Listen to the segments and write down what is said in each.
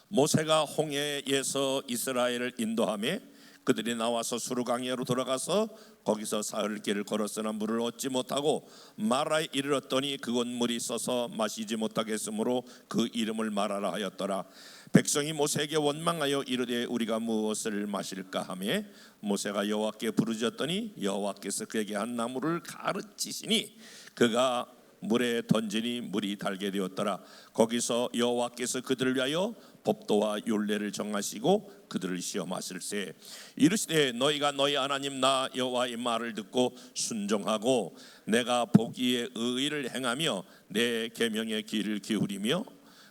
모세가 홍해에서 이스라엘을 인도하며 그들이 나와서 수르강야로 돌아가서 거기서 사흘 길을 걸었으나 물을 얻지 못하고 마라에 이르렀더니 그곳 물이 써서 마시지 못하겠으므로 그 이름을 마라라 하였더라. 백성이 모세에게 원망하여 이르되 우리가 무엇을 마실까 하며 모세가 여호와께 부르짖었더니 여호와께서 그에게 한 나무를 가르치시니 그가 물에 던지니 물이 달게 되었더라. 거기서 여호와께서 그들을 위하여 법도와 율례를 정하시고 그들을 시험하실세 이르시되 너희가 너희 하나님 나 여호와의 말을 듣고 순종하고 내가 보기에 의를 행하며 내 계명의 귀를 기울이며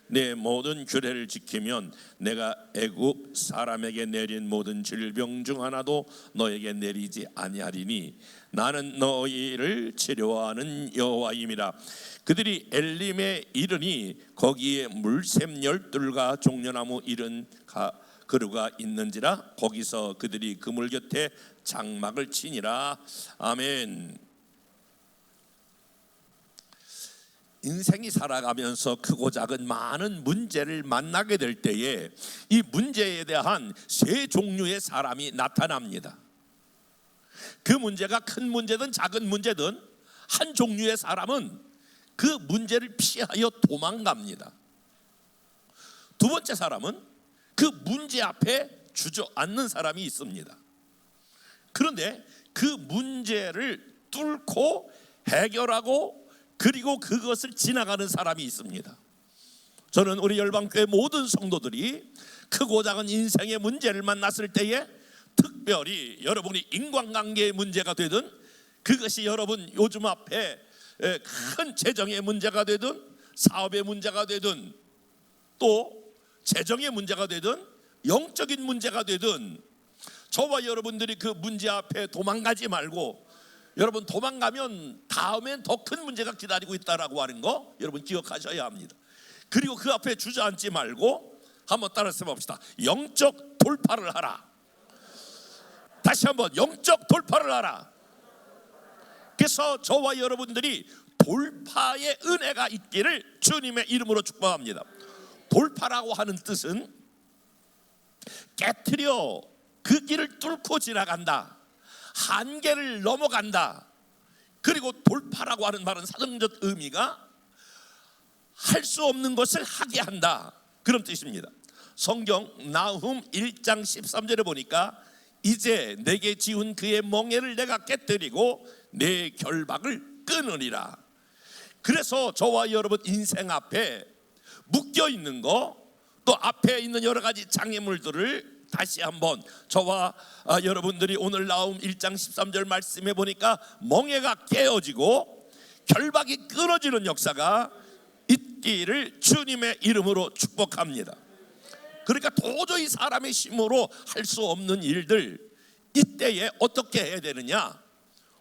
내 모든 규례를 지키면 내가 애굽 사람에게 내린 모든 질병 중 하나도 너에게 내리지 아니하리니 나는 너희를 치료하는 여호와임이라. 그들이 엘림에 이르니 거기에 물샘 12과 종려나무 70 그루가 있는지라 거기서 그들이 그물 곁에 장막을 치니라. 아멘. 인생이 살아가면서 크고 작은 많은 문제를 만나게 될 때에 이 문제에 대한 세 종류의 사람이 나타납니다. 그 문제가 큰 문제든 작은 문제든 한 종류의 사람은 그 문제를 피하여 도망갑니다. 두 번째 사람은 그 문제 앞에 주저앉는 사람이 있습니다. 그런데 그 문제를 뚫고 해결하고 그리고 그것을 지나가는 사람이 있습니다. 저는 우리 열방교회 모든 성도들이 크고 작은 인생의 문제를 만났을 때에 특별히 여러분이 인간관계의 문제가 되든 그것이 여러분 요즘 앞에 큰 재정의 문제가 되든 사업의 문제가 되든 또 재정의 문제가 되든 영적인 문제가 되든 저와 여러분들이 그 문제 앞에 도망가지 말고 여러분 도망가면 다음엔 더 큰 문제가 기다리고 있다라고 하는 거 여러분 기억하셔야 합니다. 그리고 그 앞에 주저앉지 말고 한번 따라서 봅시다. 영적 돌파를 하라. 다시 한번 영적 돌파를 하라. 그래서 저와 여러분들이 돌파의 은혜가 있기를 주님의 이름으로 축복합니다. 돌파라고 하는 뜻은 깨트려 그 길을 뚫고 지나간다, 한계를 넘어간다. 그리고 돌파라고 하는 말은 사정적 의미가 할 수 없는 것을 하게 한다, 그런 뜻입니다. 성경 나훔 1장 13절에 보니까 이제 내게 지운 그의 멍에를 내가 깨뜨리고 내 결박을 끊으리라. 그래서 저와 여러분 인생 앞에 묶여 있는 거, 또 앞에 있는 여러 가지 장애물들을 다시 한번 저와 여러분들이 오늘 나움 1장 13절 말씀해 보니까 멍에가 깨어지고 결박이 끊어지는 역사가 있기를 주님의 이름으로 축복합니다. 그러니까 도저히 사람의 힘으로 할 수 없는 일들, 이때에 어떻게 해야 되느냐?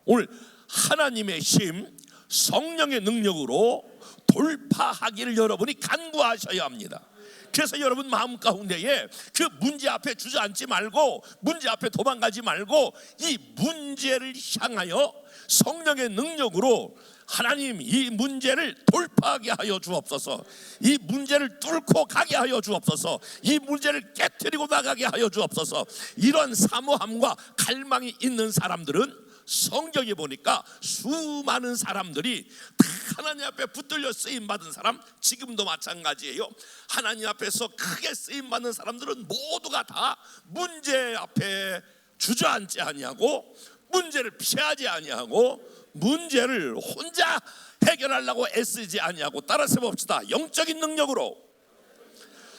오늘 하나님의 힘, 성령의 능력으로 돌파하기를 여러분이 간구하셔야 합니다. 그래서 여러분 마음 가운데에 그 문제 앞에 주저앉지 말고 문제 앞에 도망가지 말고 이 문제를 향하여 성령의 능력으로 하나님 이 문제를 돌파하게 하여 주옵소서, 이 문제를 뚫고 가게 하여 주옵소서, 이 문제를 깨트리고 나가게 하여 주옵소서. 이런 사모함과 갈망이 있는 사람들은 성경에 보니까 수많은 사람들이 다 하나님 앞에 붙들려 쓰임받은 사람, 지금도 마찬가지예요. 하나님 앞에서 크게 쓰임받는 사람들은 모두가 다 문제 앞에 주저앉지 아니하고 문제를 피하지 아니하고 문제를 혼자 해결하려고 애쓰지 아니하고, 따라서 봅시다. 영적인 능력으로,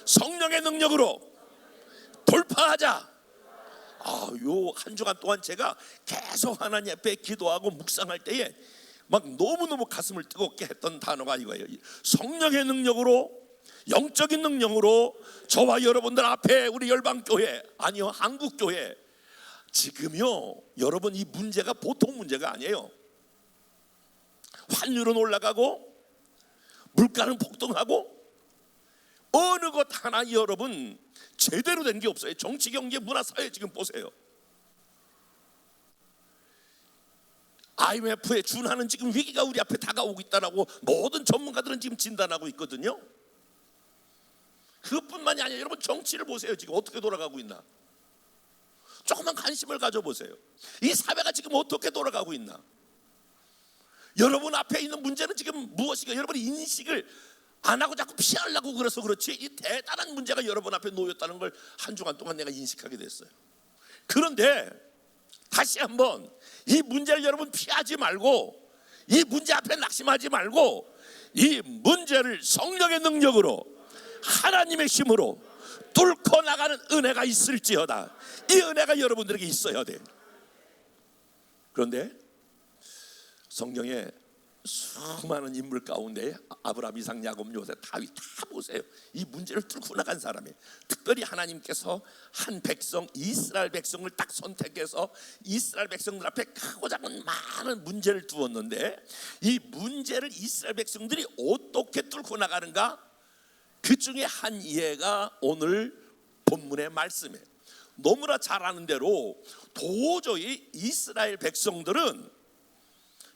성령의 능력으로 돌파하자. 요 한 주간 동안 제가 계속 하나님 앞에 기도하고 묵상할 때에 막 너무너무 가슴을 뜨겁게 했던 단어가 이거예요. 성령의 능력으로, 영적인 능력으로 저와 여러분들 앞에 우리 열방교회, 아니요 한국교회, 지금요 여러분 이 문제가 보통 문제가 아니에요. 환율은 올라가고 물가는 폭등하고 어느 것 하나 여러분 제대로 된 게 없어요. 정치, 경제, 문화, 사회 지금 보세요. IMF에 준하는 지금 위기가 우리 앞에 다가오고 있다라고 모든 전문가들은 지금 진단하고 있거든요. 그것뿐만이 아니라 여러분 정치를 보세요. 지금 어떻게 돌아가고 있나? 조금만 관심을 가져보세요. 이 사회가 지금 어떻게 돌아가고 있나? 여러분 앞에 있는 문제는 지금 무엇인가? 여러분이 인식을 안 하고 자꾸 피하려고 그래서 그렇지, 이 대단한 문제가 여러분 앞에 놓였다는 걸 한 주간 동안 내가 인식하게 됐어요. 그런데 다시 한번 이 문제를 여러분 피하지 말고, 이 문제 앞에 낙심하지 말고, 이 문제를 성령의 능력으로, 하나님의 힘으로 뚫고 나가는 은혜가 있을지어다. 이 은혜가 여러분들에게 있어야 돼. 그런데 성경에 수많은 인물 가운데 아브라함, 이삭, 야곱, 요셉, 다윗 다 보세요. 이 문제를 뚫고 나간 사람이, 특별히 하나님께서 한 백성, 이스라엘 백성을 딱 선택해서 이스라엘 백성들 앞에 크고 작은 많은 문제를 두었는데, 이 문제를 이스라엘 백성들이 어떻게 뚫고 나가는가, 그 중에 한 예가 오늘 본문의 말씀이에요. 너무나 잘 아는 대로 도저히 이스라엘 백성들은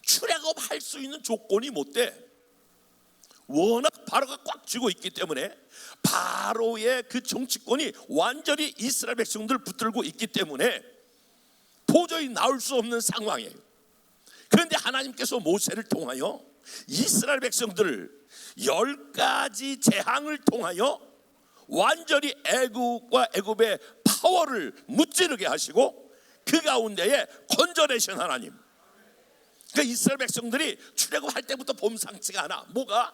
출애굽할 수 있는 조건이 못 돼. 워낙 바로가 꽉 쥐고 있기 때문에, 바로의 그 정치권이 완전히 이스라엘 백성들을 붙들고 있기 때문에 도저히 나올 수 없는 상황이에요. 그런데 하나님께서 모세를 통하여 이스라엘 백성들을 10가지 재앙을 통하여 완전히 애굽과 애굽의 파워를 무찌르게 하시고, 그 가운데에 건져내신 하나님. 그러니까 이스라엘 백성들이 출애굽할 때부터 범상치가 않아. 뭐가?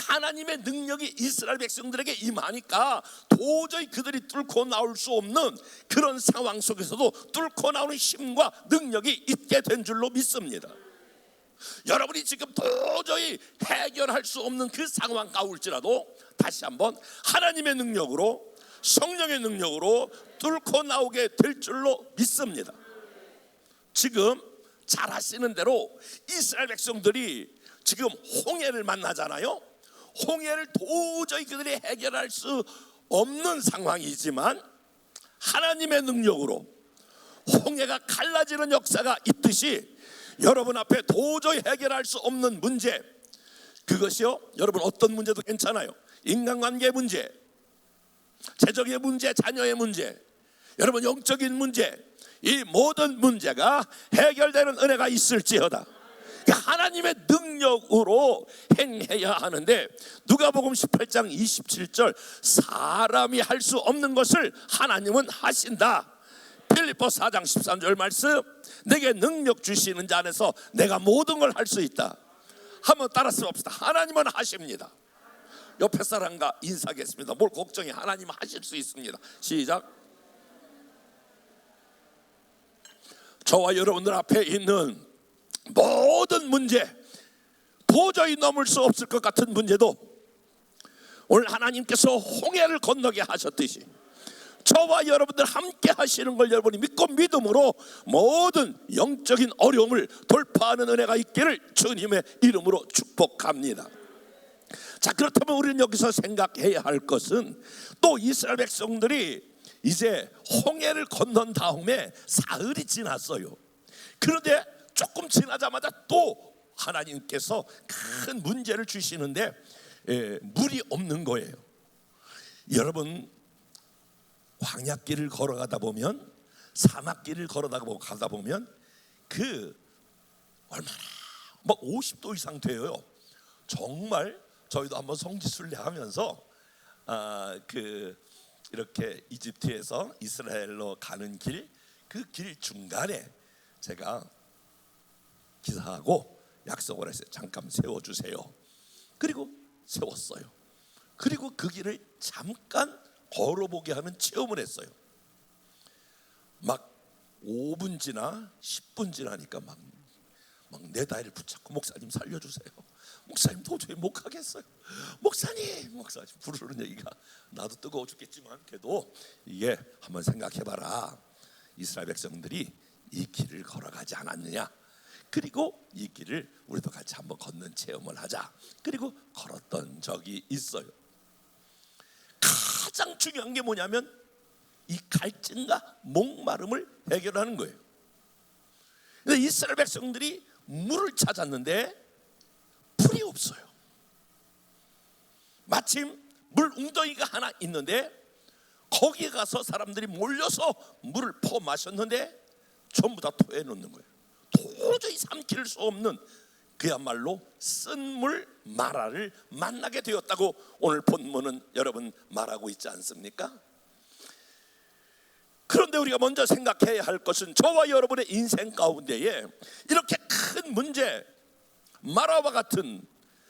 하나님의 능력이 이스라엘 백성들에게 임하니까 도저히 그들이 뚫고 나올 수 없는 그런 상황 속에서도 뚫고 나오는 힘과 능력이 있게 된 줄로 믿습니다. 여러분이 지금 도저히 해결할 수 없는 그 상황 가울지라도 다시 한번 하나님의 능력으로, 성령의 능력으로 뚫고 나오게 될 줄로 믿습니다. 지금 잘 아시는 대로 이스라엘 백성들이 지금 홍해를 만나잖아요. 홍해를 도저히 그들이 해결할 수 없는 상황이지만 하나님의 능력으로 홍해가 갈라지는 역사가 있듯이, 여러분 앞에 도저히 해결할 수 없는 문제, 그것이요, 여러분 어떤 문제도 괜찮아요. 인간관계 문제, 재정의 문제, 자녀의 문제, 여러분 영적인 문제, 이 모든 문제가 해결되는 은혜가 있을지어다. 하나님의 능력으로 행해야 하는데, 누가복음 18장 27절, 사람이 할 수 없는 것을 하나님은 하신다. 빌립보 4장 13절 말씀, 내게 능력 주시는 자 안에서 내가 모든 걸 할 수 있다. 한번 따라서 봅시다. 하나님은 하십니다. 옆에 사람과 인사하겠습니다. 뭘 걱정해, 하나님은 하실 수 있습니다. 시작. 저와 여러분들 앞에 있는 모든 문제, 도저히 넘을 수 없을 것 같은 문제도 오늘 하나님께서 홍해를 건너게 하셨듯이 저와 여러분들 함께 하시는 걸 여러분이 믿고 믿음으로 모든 영적인 어려움을 돌파하는 은혜가 있기를 주님의 이름으로 축복합니다. 자, 그렇다면 우리는 여기서 생각해야 할 것은, 또 이스라엘 백성들이 이제 홍해를 건넌 다음에 사흘이 지났어요. 그런데 조금 지나자마자 또 하나님께서 큰 문제를 주시는데, 물이 없는 거예요. 여러분, 광야길을 걸어가다 보면, 사막길을 걸어가다 보면 그 얼마나 막 50도 이상 돼요. 정말 저희도 한번 성지순례 하면서 이렇게 이집트에서 이스라엘로 가는 길, 그 길 중간에 제가 기사하고 약속을 했어요. 잠깐 세워주세요. 그리고 세웠어요. 그리고 그 길을 잠깐 걸어보게 하는 체험을 했어요. 막 5분 지나 10분 지나니까 막 내 다리를 붙잡고, 목사님 살려주세요. 목사님 도저히 못 가겠어요. 목사님 부르는 얘기가, 나도 뜨거워 죽겠지만 그래도 이게 한번 생각해봐라. 이스라엘 백성들이 이 길을 걸어가지 않았느냐. 그리고 이 길을 우리도 같이 한번 걷는 체험을 하자. 그리고 걸었던 적이 있어요. 가장 중요한 게 뭐냐면 이 갈증과 목마름을 해결하는 거예요. 근데 이스라엘 백성들이 물을 찾았는데 불이 없어요. 마침 물 웅덩이가 하나 있는데 거기에 가서 사람들이 몰려서 물을 퍼 마셨는데 전부 다 토해 놓는 거예요. 도저히 삼킬 수 없는 그야말로 쓴물 마라를 만나게 되었다고 오늘 본문은 여러분 말하고 있지 않습니까? 그런데 우리가 먼저 생각해야 할 것은 저와 여러분의 인생 가운데에 이렇게 큰 문제, 마라와 같은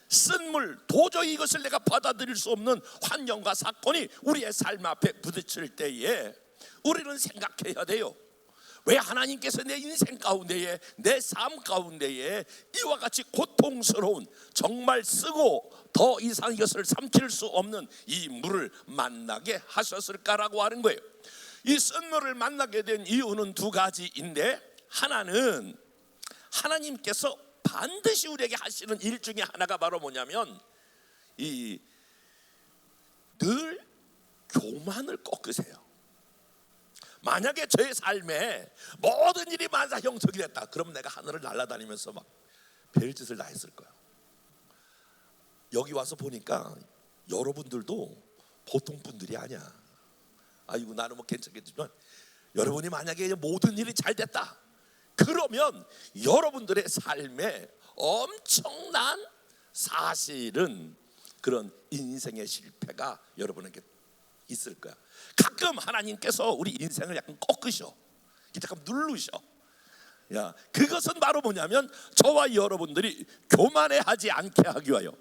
쓴물, 도저히 이것을 내가 받아들일 수 없는 환경과 사건이 우리의 삶 앞에 부딪힐 때에 우리는 생각해야 돼요. 왜 하나님께서 내 인생 가운데에, 내 삶 가운데에 이와 같이 고통스러운, 정말 쓰고 더 이상 이것을 삼킬 수 없는 이 물을 만나게 하셨을까라고 하는 거예요. 이 쓴물을 만나게 된 이유는 두 가지인데, 하나는 하나님께서 반드시 우리에게 하시는 일 중에 하나가 바로 뭐냐면 이 늘 교만을 꺾으세요. 만약에 제 삶에 모든 일이 만사형통이랬다, 그럼 내가 하늘을 날아다니면서 막 별짓을 다 했을 거야. 여기 와서 보니까 여러분들도 보통 분들이 아니야. 아이고 나는 뭐 괜찮겠지만, 여러분이 만약에 모든 일이 잘 됐다 그러면 여러분들의 삶에 엄청난 사실은 그런 인생의 실패가 여러분에게 있을 거야. 가끔 하나님께서 우리 인생을 약간 꺾으셔, 약간 누르셔. 그것은 바로 뭐냐면 저와 여러분들이 교만해하지 않게 하기 위하여.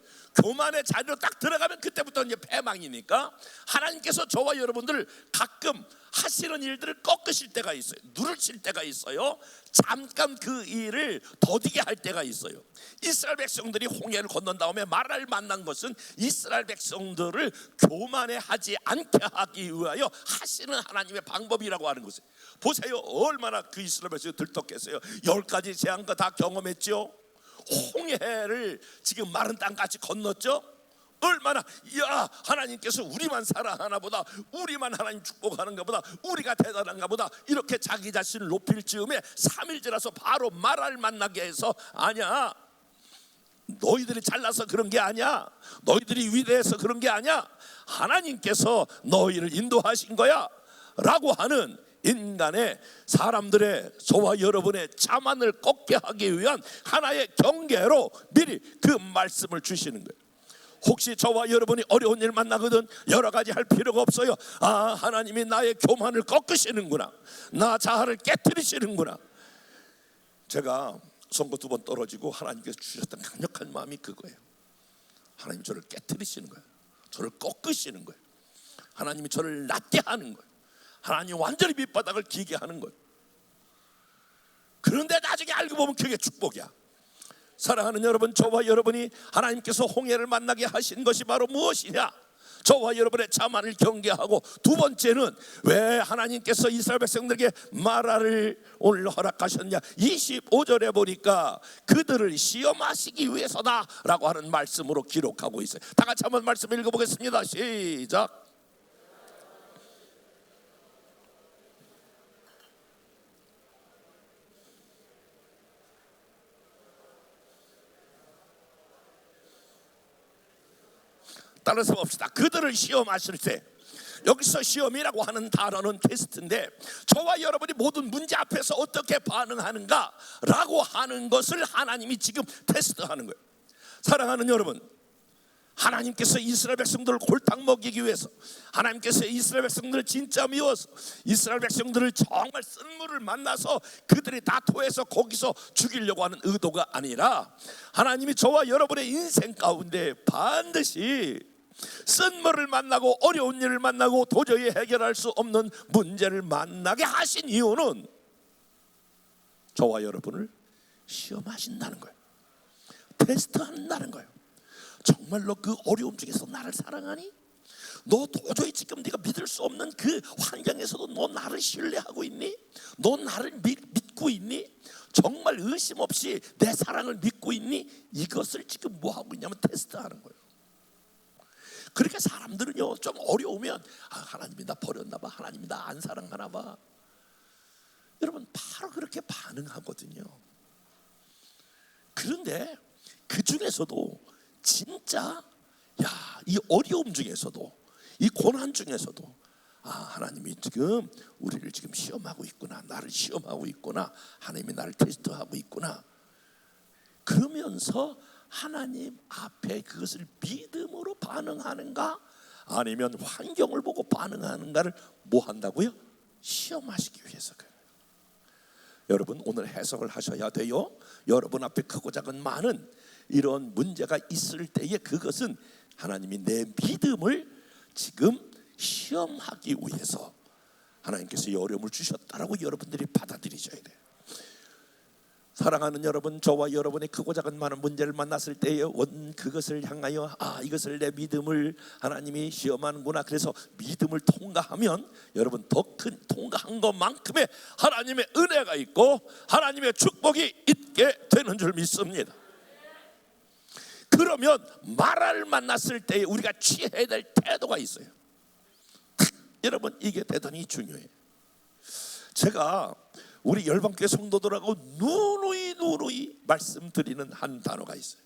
교만의 자리로 딱 들어가면 그때부터 이제 패망이니까 하나님께서 저와 여러분들을 가끔 하시는 일들을 꺾으실 때가 있어요. 누르실 때가 있어요. 잠깐 그 일을 더디게 할 때가 있어요. 이스라엘 백성들이 홍해를 건넌 다음에 마라를 만난 것은 이스라엘 백성들을 교만해하지 않게 하기 위하여 하시는 하나님의 방법이라고 하는 것이에요. 보세요, 얼마나 그 이스라엘 백성이 들떴겠어요. 10가지 재앙과 다 경험했죠. 홍해를 지금 마른 땅같이 건넜죠. 얼마나, 야 하나님께서 우리만 사랑하나 보다, 우리만 하나님 축복하는가 보다, 우리가 대단한가 보다, 이렇게 자기 자신을 높일 즈음에 3일 지나서 바로 마라를 만나게 해서, 아니야, 너희들이 잘나서 그런 게 아니야, 너희들이 위대해서 그런 게 아니야, 하나님께서 너희를 인도하신 거야 라고 하는 인간의, 사람들의, 저와 여러분의 자만을 꺾게 하기 위한 하나의 경계로 미리 그 말씀을 주시는 거예요. 혹시 저와 여러분이 어려운 일 만나거든 여러 가지 할 필요가 없어요. 하나님이 나의 교만을 꺾으시는구나, 나 자아를 깨트리시는구나. 제가 선거 2번 떨어지고 하나님께서 주셨던 강력한 마음이 그거예요. 하나님 저를 깨트리시는 거예요. 저를 꺾으시는 거예요. 하나님이 저를 낮게 하는 거예요. 하나님 완전히 밑바닥을 기게 하는 거예요. 그런데 나중에 알고 보면 그게 축복이야. 사랑하는 여러분, 저와 여러분이 하나님께서 홍해를 만나게 하신 것이 바로 무엇이냐? 저와 여러분의 자만을 경계하고, 두 번째는 왜 하나님께서 이스라엘 백성들에게 마라를 오늘 허락하셨냐? 25절에 보니까 그들을 시험하시기 위해서다 라고 하는 말씀으로 기록하고 있어요. 다 같이 한번 말씀 읽어보겠습니다. 시작. 따라서 봅시다. 그들을 시험하실 때, 여기서 시험이라고 하는 단어는 테스트인데, 저와 여러분이 모든 문제 앞에서 어떻게 반응하는가 라고 하는 것을 하나님이 지금 테스트하는 거예요. 사랑하는 여러분, 하나님께서 이스라엘 백성들을 골탕 먹이기 위해서, 하나님께서 이스라엘 백성들을 진짜 미워서 이스라엘 백성들을 정말 쓴물을 만나서 그들이 다 토해서 거기서 죽이려고 하는 의도가 아니라, 하나님이 저와 여러분의 인생 가운데 반드시 쓴물을 만나고 어려운 일을 만나고 도저히 해결할 수 없는 문제를 만나게 하신 이유는 저와 여러분을 시험하신다는 거예요. 테스트한다는 거예요. 정말로 그 어려움 중에서 나를 사랑하니? 너 도저히 지금 네가 믿을 수 없는 그 환경에서도 너 나를 신뢰하고 있니? 너 나를 믿고 있니? 정말 의심 없이 내 사랑을 믿고 있니? 이것을 지금 뭐 하고 있냐면 테스트하는 거예요. 그러니까 사람들은요, 좀 어려우면 하나님이 나 버렸나 봐, 하나님이 나 안 사랑하나 봐. 여러분, 바로 그렇게 반응하거든요. 그런데 그 중에서도 진짜 야, 이 어려움 중에서도, 이 고난 중에서도 하나님이 지금 우리를 지금 시험하고 있구나, 나를 시험하고 있구나, 하나님이 나를 테스트하고 있구나. 그러면서 하나님 앞에 그것을 믿음으로 반응하는가, 아니면 환경을 보고 반응하는가를 뭐 한다고요? 시험하시기 위해서. 여러분, 오늘 해석을 하셔야 돼요. 여러분 앞에 크고 작은 많은 이런 문제가 있을 때에 그것은 하나님이 내 믿음을 지금 시험하기 위해서 하나님께서 이 어려움을 주셨다라고 여러분들이 받아들이셔야 돼요. 사랑하는 여러분, 저와 여러분의 크고 작은 많은 문제를 만났을 때에 그것을 향하여 이것을 내 믿음을 하나님이 시험하는구나, 그래서 믿음을 통과하면 여러분 더 큰 통과한 것만큼의 하나님의 은혜가 있고 하나님의 축복이 있게 되는 줄 믿습니다. 그러면 말을 만났을 때에 우리가 취해야 될 태도가 있어요. 여러분, 이게 대단히 중요해요. 제가 우리 열방교회 성도들하고 누누이 말씀드리는 한 단어가 있어요.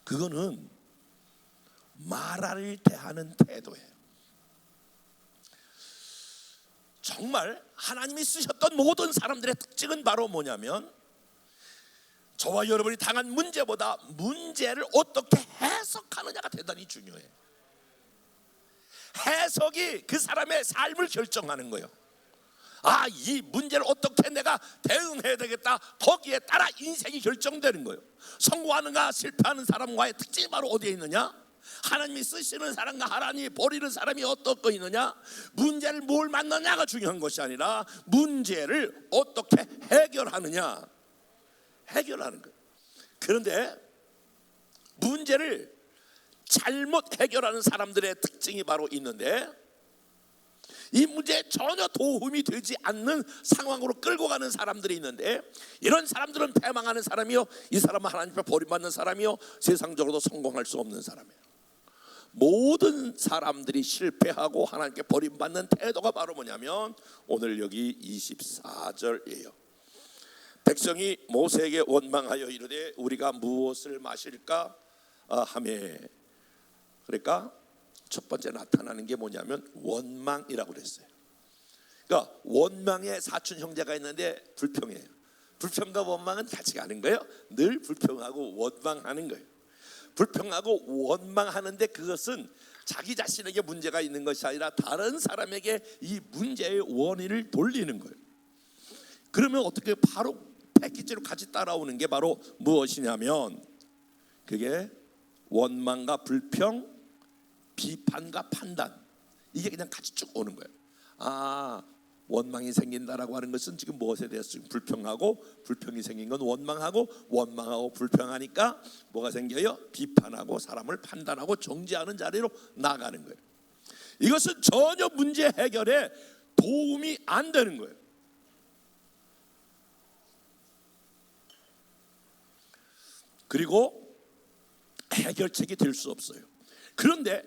그거는 말을 대하는 태도예요. 정말 하나님이 쓰셨던 모든 사람들의 특징은 바로 뭐냐면, 저와 여러분이 당한 문제보다 문제를 어떻게 해석하느냐가 대단히 중요해요. 해석이 그 사람의 삶을 결정하는 거예요. 이 문제를 어떻게 내가 대응해야 되겠다, 거기에 따라 인생이 결정되는 거예요. 성공하는가 실패하는 사람과의 특징이 바로 어디에 있느냐, 하나님이 쓰시는 사람과 하나님이 버리는 사람이 어떻게 있느냐, 문제를 뭘 만나냐가 중요한 것이 아니라 문제를 어떻게 해결하느냐, 해결하는 거예요. 그런데 문제를 잘못 해결하는 사람들의 특징이 바로 있는데, 이 문제에 전혀 도움이 되지 않는 상황으로 끌고 가는 사람들이 있는데, 이런 사람들은 패망하는 사람이요, 이 사람은 하나님 앞에 버림받는 사람이요, 세상적으로도 성공할 수 없는 사람이에요. 모든 사람들이 실패하고 하나님께 버림받는 태도가 바로 뭐냐면, 오늘 여기 24절이에요. 백성이 모세에게 원망하여 이르되 우리가 무엇을 마실까 하매, 그러니까 첫 번째 나타나는 게 뭐냐면 원망이라고 그랬어요. 그러니까 원망의 사촌 형제가 있는데 불평해요. 불평과 원망은 같이 가는 거예요. 늘 불평하고 원망하는 거예요. 불평하고 원망하는데 그것은 자기 자신에게 문제가 있는 것이 아니라 다른 사람에게 이 문제의 원인을 돌리는 거예요. 그러면 어떻게 바로 패키지로 같이 따라오는 게 바로 무엇이냐면, 그게 원망과 불평, 비판과 판단, 이게 그냥 같이 쭉 오는 거예요. 원망이 생긴다라고 하는 것은 지금 무엇에 대해서 지금 불평하고, 불평이 생긴 건 원망하고, 원망하고 불평하니까 뭐가 생겨요? 비판하고 사람을 판단하고 정죄하는 자리로 나가는 거예요. 이것은 전혀 문제 해결에 도움이 안 되는 거예요. 그리고 해결책이 될 수 없어요. 그런데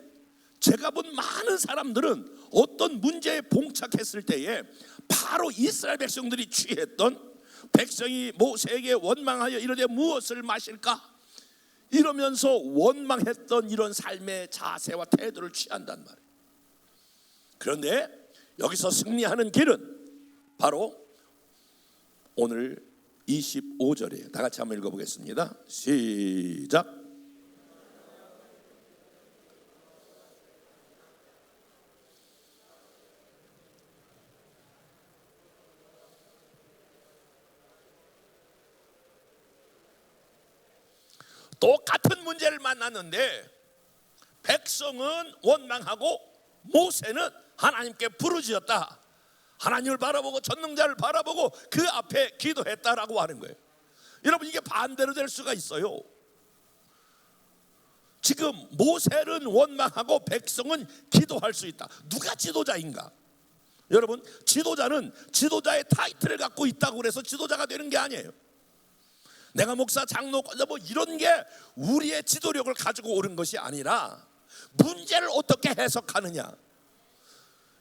제가 본 많은 사람들은 어떤 문제에 봉착했을 때에 바로 이스라엘 백성들이 취했던, 백성이 모세에게 원망하여 이르되 무엇을 마실까, 이러면서 원망했던 이런 삶의 자세와 태도를 취한단 말이에요. 그런데 여기서 승리하는 길은 바로 오늘 25절이에요. 다 같이 한번 읽어보겠습니다. 시작. 똑같은 문제를 만났는데 백성은 원망하고 모세는 하나님께 부르짖었다. 하나님을 바라보고 전능자를 바라보고 그 앞에 기도했다라고 하는 거예요. 여러분, 이게 반대로 될 수가 있어요. 지금 모세는 원망하고 백성은 기도할 수 있다. 누가 지도자인가? 여러분, 지도자는 지도자의 타이틀을 갖고 있다고 해서 지도자가 되는 게 아니에요. 내가 목사, 장로, 뭐 이런 게 우리의 지도력을 가지고 오는 것이 아니라 문제를 어떻게 해석하느냐.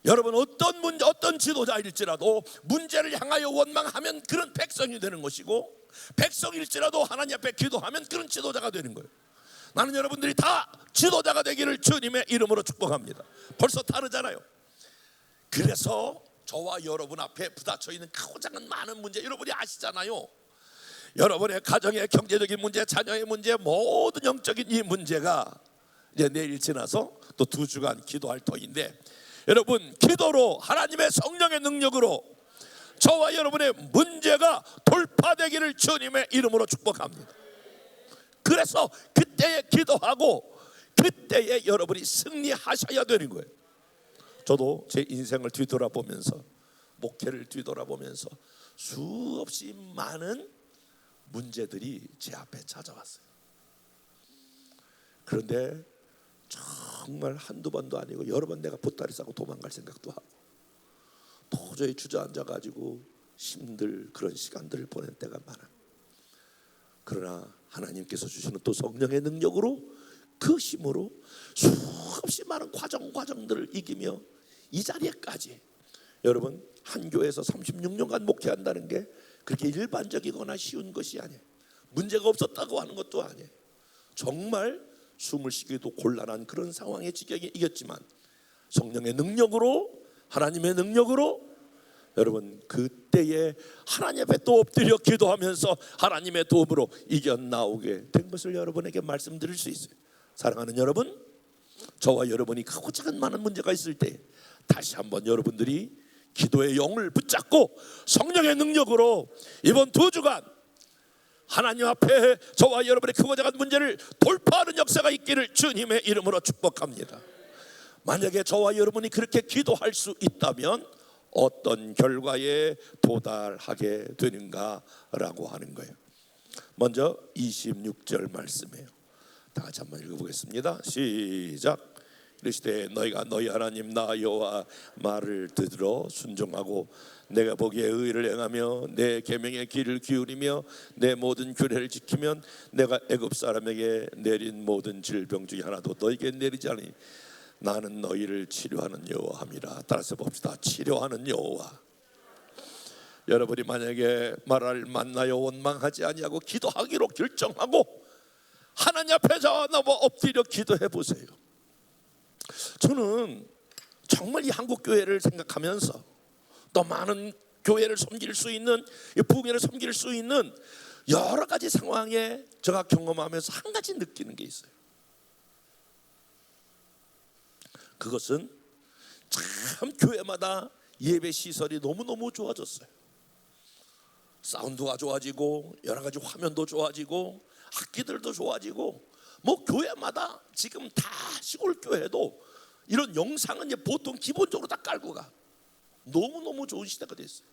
여러분, 어떤 문제, 어떤 지도자일지라도 문제를 향하여 원망하면 그런 백성이 되는 것이고, 백성일지라도 하나님 앞에 기도하면 그런 지도자가 되는 거예요. 나는 여러분들이 다 지도자가 되기를 주님의 이름으로 축복합니다. 벌써 다르잖아요. 그래서 저와 여러분 앞에 부닥쳐 있는 크고 작은 많은 문제, 여러분이 아시잖아요. 여러분의 가정의 경제적인 문제, 자녀의 문제, 모든 영적인 이 문제가 이제 내일 지나서 또 2주간 기도할 터인데, 여러분 기도로 하나님의 성령의 능력으로 저와 여러분의 문제가 돌파되기를 주님의 이름으로 축복합니다. 그래서 그때에 기도하고 그때에 여러분이 승리하셔야 되는 거예요. 저도 제 인생을 뒤돌아보면서, 목회를 뒤돌아보면서 수없이 많은 문제들이 제 앞에 찾아왔어요. 그런데 정말 한두 번도 아니고 여러 번 내가 보따리 싸고 도망갈 생각도 하고 도저히 주저앉아가지고 힘들 그런 시간들을 보낸 때가 많아. 그러나 하나님께서 주시는 또 성령의 능력으로, 그 힘으로 수없이 많은 과정들을 이기며 이 자리에까지, 여러분 한 교회에서 36년간 목회한다는 게 그렇게 일반적이거나 쉬운 것이 아니에요. 문제가 없었다고 하는 것도 아니에요. 정말 숨을 쉬기도 곤란한 그런 상황의 지경에 이겼지만 성령의 능력으로, 하나님의 능력으로 여러분 그때에 하나님 앞에 또 엎드려 기도하면서 하나님의 도움으로 이겨나오게 된 것을 여러분에게 말씀드릴 수 있어요. 사랑하는 여러분, 저와 여러분이 크고 작은 많은 문제가 있을 때 다시 한번 여러분들이 기도의 영을 붙잡고 성령의 능력으로 이번 2주간 하나님 앞에 저와 여러분의 크고 작은 문제를 돌파하는 역사가 있기를 주님의 이름으로 축복합니다. 만약에 저와 여러분이 그렇게 기도할 수 있다면 어떤 결과에 도달하게 되는가라고 하는 거예요. 먼저 26절 말씀이에요. 다 같이 한번 읽어보겠습니다. 시작. 이르시되 너희가 너희 하나님 나 여호와 말을 들어 순종하고 내가 보기에 의를 행하며 내 계명의 귀를 기울이며 내 모든 규례를 지키면 내가 애굽 사람에게 내린 모든 질병 중에 하나도 너희에게 내리지 않으니 나는 너희를 치료하는 여호와함이라. 따라서 봅시다. 치료하는 여호와. 여러분이 만약에 말할 만나요 원망하지 아니하고 기도하기로 결정하고 하나님 앞에 넘어 엎드려 기도해 보세요. 저는 정말 이 한국 교회를 생각하면서 또 많은 교회를 섬길 수 있는, 부흥회를 섬길 수 있는 여러 가지 상황에 제가 경험하면서 한 가지 느끼는 게 있어요. 그것은 참 교회마다 예배 시설이 너무너무 좋아졌어요. 사운드가 좋아지고 여러 가지 화면도 좋아지고 악기들도 좋아지고, 뭐 교회마다 지금 다 시골 교회도 이런 영상은 이제 보통 기본적으로 다 깔고 가. 너무너무 좋은 시대가 됐어요.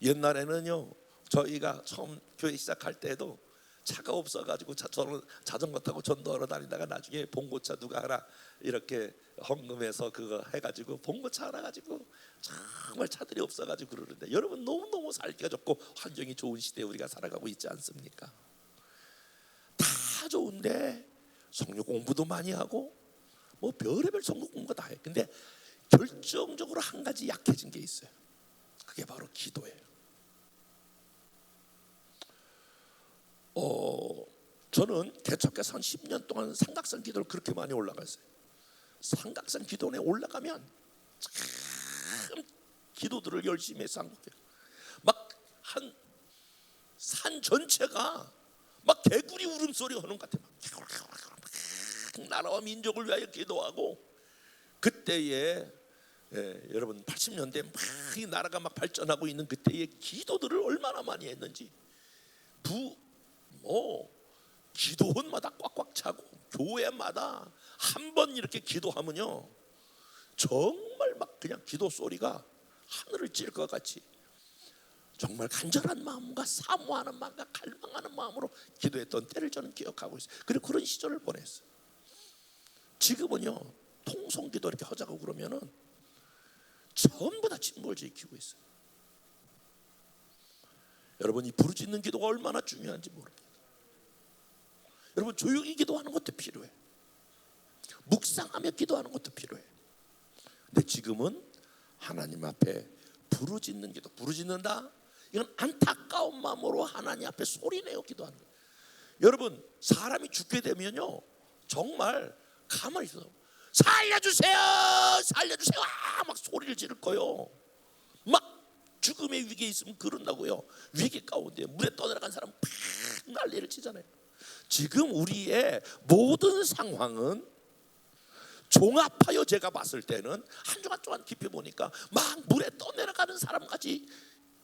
옛날에는요, 저희가 처음 교회 시작할 때도 차가 없어가지고 저는 자전거 타고 전도하러 다니다가 나중에 봉고차 누가 하나 이렇게 헌금해서 그거 해가지고 봉고차 하나 가지고 정말 차들이 없어가지고 그러는데, 여러분 너무너무 살기가 좋고 환경이 좋은 시대에 우리가 살아가고 있지 않습니까? 다 좋은데 성경 공부도 많이 하고 뭐 별의별 성경 공부가 다 해. 근데 결정적으로 한 가지 약해진 게 있어요. 그게 바로 기도예요. 저는 개척해서 한 10년 동안 삼각산 기도를 그렇게 많이 올라갔어요. 삼각산 기도원에 올라가면 참 기도들을 열심히 해서 막 한 산 전체가 막 개구리 울음소리가 하는 것 같아요. 막 나라와 민족을 위하여 기도하고, 그때에 여러분 80년대 막 이 나라가 막 발전하고 있는 그때의 기도들을 얼마나 많이 했는지, 기도원마다 꽉꽉 차고 교회마다 한 번 이렇게 기도하면요 정말 막 그냥 기도 소리가 하늘을 찔 것 같이 정말 간절한 마음과 사모하는 마음과 갈망하는 마음으로 기도했던 때를 저는 기억하고 있어요. 그리고 그런 시절을 보냈어요. 지금은요 통성기도 이렇게 하자고 그러면은 전부 다 침묵을 지키고 있어요. 여러분, 이 부르짖는 기도가 얼마나 중요한지 모릅니다. 여러분, 조용히 기도하는 것도 필요해. 묵상하며 기도하는 것도 필요해. 근데 지금은 하나님 앞에 부르짖는 기도, 부르짖는다, 이건 안타까운 마음으로 하나님 앞에 소리내어 기도하는 거예요. 여러분 사람이 죽게 되면요 정말 가만히 있어 살려주세요 살려주세요 막 소리를 지를 거요. 막 죽음의 위기에 있으면 그런다고요. 위기 가운데 물에 떠내려간 사람 팍 난리를 치잖아요. 지금 우리의 모든 상황은 종합하여 제가 봤을 때는 한 주간 동안 깊이 보니까 막 물에 떠내려가는 사람같이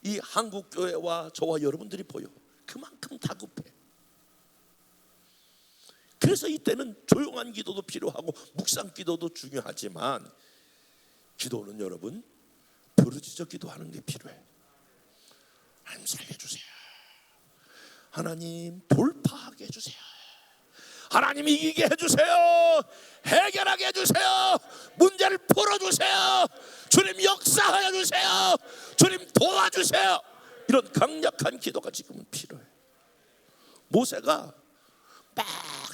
이 한국교회와 저와 여러분들이 보여. 그만큼 다급해. 그래서 이때는 조용한 기도도 필요하고 묵상 기도도 중요하지만 기도는 여러분 부르짖어 기도하는 게 필요해. 하나님 살려주세요. 하나님 돌파하게 해주세요. 하나님 이기게 해주세요. 해결하게 해주세요. 문제를 풀어주세요. 주님 역사하여 주세요. 주님 도와주세요. 이런 강력한 기도가 지금은 필요해. 모세가 막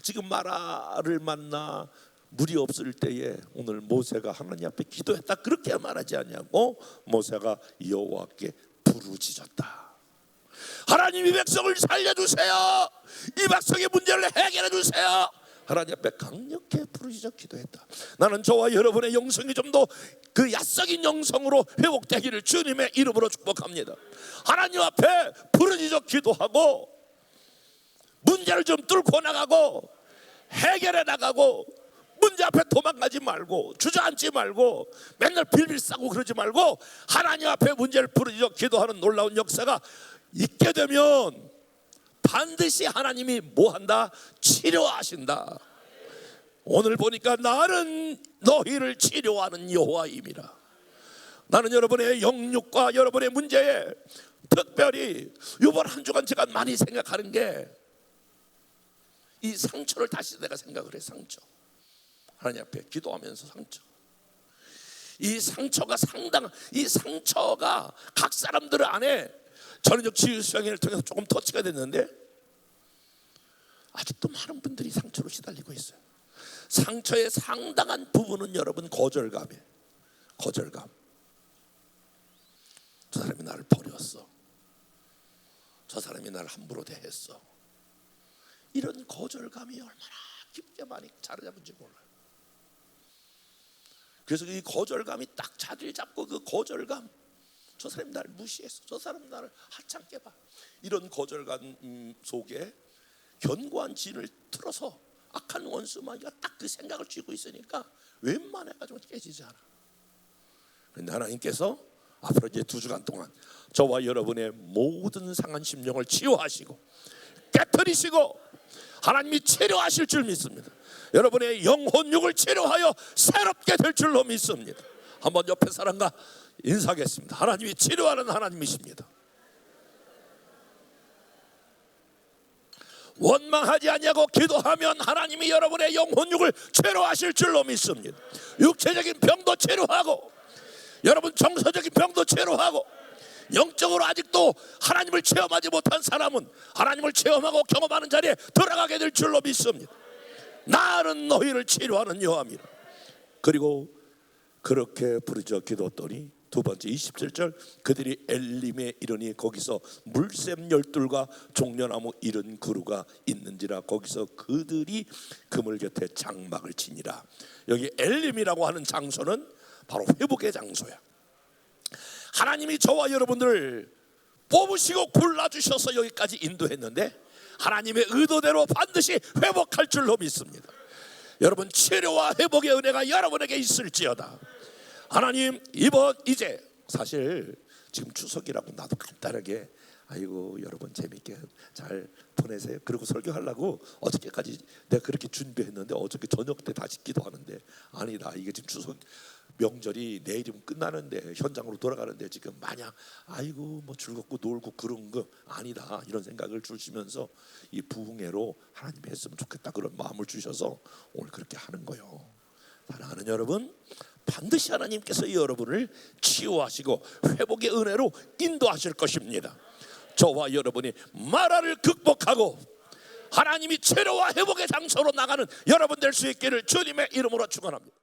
지금 마라를 만나 물이 없을 때에 오늘 모세가 하나님 앞에 기도했다 그렇게 말하지 않냐고. 모세가 여호와께 부르짖었다. 하나님 이 백성을 살려주세요. 이 백성의 문제를 해결해 주세요. 하나님 앞에 강력히 부르짖어 기도했다. 나는 저와 여러분의 영성이 좀 더 그 야성인 영성으로 회복되기를 주님의 이름으로 축복합니다. 하나님 앞에 부르짖어 기도하고 문제를 좀 뚫고 나가고 해결해 나가고 문제 앞에 도망가지 말고 주저앉지 말고 맨날 빌빌 싸고 그러지 말고 하나님 앞에 문제를 부르짖어 기도하는 놀라운 역사가 있게 되면 반드시 하나님이 뭐한다? 치료하신다. 오늘 보니까 나는 너희를 치료하는 여호와임이라. 나는 여러분의 영육과 여러분의 문제에 특별히 이번 한 주간 제가 많이 생각하는 게 이 상처를 다시 내가 생각을 해. 상처. 하나님 앞에 기도하면서 상처. 이 상처가 이 상처가 각 사람들 안에 전인적 치유 수양회를 통해서 조금 터치가 됐는데 아직도 많은 분들이 상처로 시달리고 있어요. 상처의 상당한 부분은 여러분 거절감이에요. 거절감. 저 사람이 나를 버렸어. 저 사람이 나를 함부로 대했어. 이런 거절감이 얼마나 깊게 많이 자리 잡은지 몰라요. 그래서 이 거절감이 딱 자리를 잡고 그 거절감, 저 사람이 나를 무시했어. 저 사람이 나를 하찮게 봐. 이런 거절감 속에 견고한 진을 틀어서 악한 원수마귀가 딱 그 생각을 쥐고 있으니까 웬만해가지고 깨지지 않아. 그런데 하나님께서 앞으로 이제 2주간 동안 저와 여러분의 모든 상한 심령을 치유하시고 깨뜨리시고 하나님이 치료하실 줄 믿습니다. 여러분의 영혼육을 치료하여 새롭게 될 줄로 믿습니다. 한번 옆에 사람과 인사하겠습니다. 하나님이 치료하는 하나님이십니다. 원망하지 않냐고 기도하면 하나님이 여러분의 영혼육을 치료하실 줄로 믿습니다. 육체적인 병도 치료하고 여러분 정서적인 병도 치료하고 영적으로 아직도 하나님을 체험하지 못한 사람은 하나님을 체험하고 경험하는 자리에 들어가게 될 줄로 믿습니다. 나는 너희를 치료하는 여호와입니다. 그리고 그렇게 부르짖어 기도했더니 두 번째 27절 그들이 엘림에 이르니 거기서 물샘 12과 종려나무 70그루가 있는지라 거기서 그들이 그물 곁에 장막을 치니라. 여기 엘림이라고 하는 장소는 바로 회복의 장소야. 하나님이 저와 여러분들을 뽑으시고 골라주셔서 여기까지 인도했는데 하나님의 의도대로 반드시 회복할 줄로 믿습니다. 여러분 치료와 회복의 은혜가 여러분에게 있을지어다. 하나님 이번 이제 사실 지금 추석이라고 나도 간단하게 아이고 여러분 재밌게 잘 보내세요. 그리고 설교하려고 어저께까지 내가 그렇게 준비했는데 어저께 저녁 때 다시 기도하는데 아니다. 이게 지금 추석 명절이 내일이면 끝나는데 현장으로 돌아가는데 지금 마냥 아이고 뭐 즐겁고 놀고 그런 거 아니다 이런 생각을 주시면서 이 부흥회로 하나님이 했으면 좋겠다 그런 마음을 주셔서 오늘 그렇게 하는 거예요. 사랑하는 여러분 반드시 하나님께서 여러분을 치유하시고 회복의 은혜로 인도하실 것입니다. 저와 여러분이 마라를 극복하고 하나님이 치료와 회복의 장소로 나가는 여러분 될 수 있기를 주님의 이름으로 축원합니다.